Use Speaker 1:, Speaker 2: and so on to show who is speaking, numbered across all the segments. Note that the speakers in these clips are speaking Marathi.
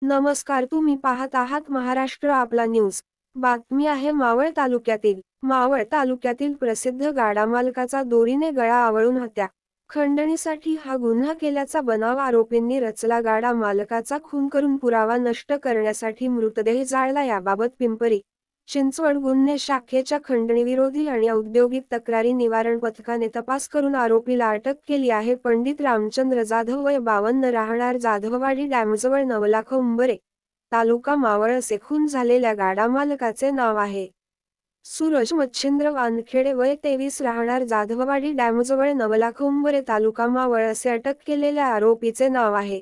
Speaker 1: नमस्कार, तुम्ही पाहत आहात महाराष्ट्र आपला न्यूज। बातमी आहे मावळ तालुक्यातील। मावळ तालुक्यातील प्रसिद्ध गाडा मालकाचा दोरीने गळा आवळून हत्या। खंडणीसाठी हा गुन्हा केल्याचा बनाव आरोपींनी रचला। गाडा मालकाचा खून करून पुरावा नष्ट करण्यासाठी मृतदेह जाळला। याबाबत पिंपरी चिंचवड गुन्हे शाखेच्या खंडणीविरोधी आणि औद्योगिक तक्रारी निवारण पथकाने तपास करून आरोपीला अटक केली आहे। पंडित रामचंद्र जाधव वय 52 राहणार जाधववाडी डॅमजवळ नवलाख उंबरे, तालुका मावळ असे खून झालेल्या गाडा मालकाचे नाव आहे। सूरज मच्छिंद्र वानखेडे वय 23 राहणार जाधववाडी डॅमजवळ नवलाख उंबरे, तालुका मावळ असे अटक केलेल्या आरोपीचे नाव आहे।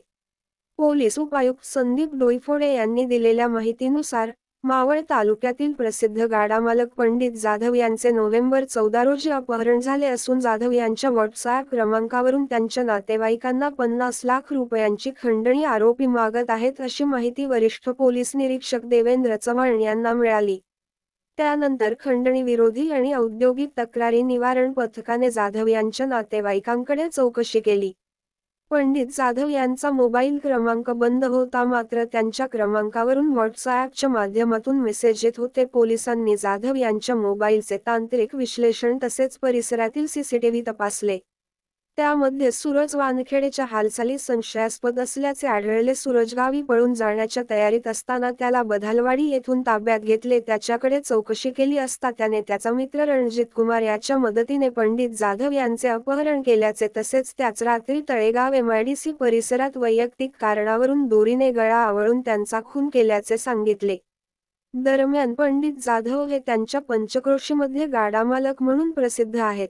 Speaker 1: पोलीस उपायुक्त संदीप डोईफोडे यांनी दिलेल्या माहितीनुसार मावळ तालुक्यातील प्रसिद्ध गाडामालक पंडित जाधव यांचे नोव्हेंबर 14 रोजी अपहरण झाले असून जाधव यांच्या व्हॉट्सॲप क्रमांकावरून त्यांच्या नातेवाईकांना 50 लाख रुपयांची खंडणी आरोपी मागत आहेत, अशी माहिती वरिष्ठ पोलीस निरीक्षक देवेंद्र चव्हाण यांना मिळाली। त्यानंतर खंडणीविरोधी आणि औद्योगिक तक्रारी निवारण पथकाने जाधव यांच्या नातेवाईकांकडे चौकशी केली। पंडित जाधव यांचा मोबाईल क्रमांक बंद होता, मात्र त्यांच्या क्रमांकावरून व्हॉट्सॲपच्या माध्यमातून मेसेज येत होते। पोलिसांनी जाधव यांच्या मोबाईलचे तांत्रिक विश्लेषण तसेच परिसरातील सीसीटीव्ही तपासले। त्यामध्ये सूरज वानखेडेच्या हालचाली संशयास्पद असल्याचे आढळले। सूरज गावी पळून जाण्याच्या तयारीत असताना त्याला बधालवाडी येथून ताब्यात घेतले। त्याच्याकडे चौकशी केली असता त्याने त्याचा मित्र रणजित कुमार याच्या मदतीने पंडित जाधव यांचे अपहरण केल्याचे तसेच त्याच रात्री तळेगाव एमआयडीसी परिसरात वैयक्तिक कारणावरून दोरीने गळा आवळून त्यांचा खून केल्याचे सांगितले। दरम्यान पंडित जाधव हे त्यांच्या पंचक्रोशीमध्ये गाडामालक म्हणून प्रसिद्ध आहेत।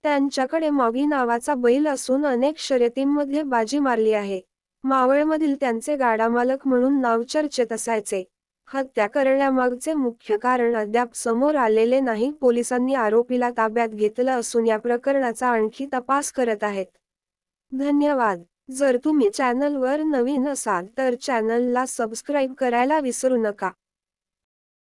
Speaker 1: त्यांच्याकडे मॉगी नावाचा बैल असून अनेक शर्यतींमध्ये बाजी मारली आहे। मावळमधील त्यांचे गाडामालक म्हणून नाव चर्चेत असायचे। हत्या करण्यामागचे मुख्य कारण अद्याप समोर आलेले नाही। पोलिसांनी आरोपीला ताब्यात घेतलं असून या प्रकरणाचा आणखी तपास करत आहेत। धन्यवाद। जर तुम्ही चॅनलवर नवीन असाल तर चॅनलला सबस्क्राईब करायला विसरू नका।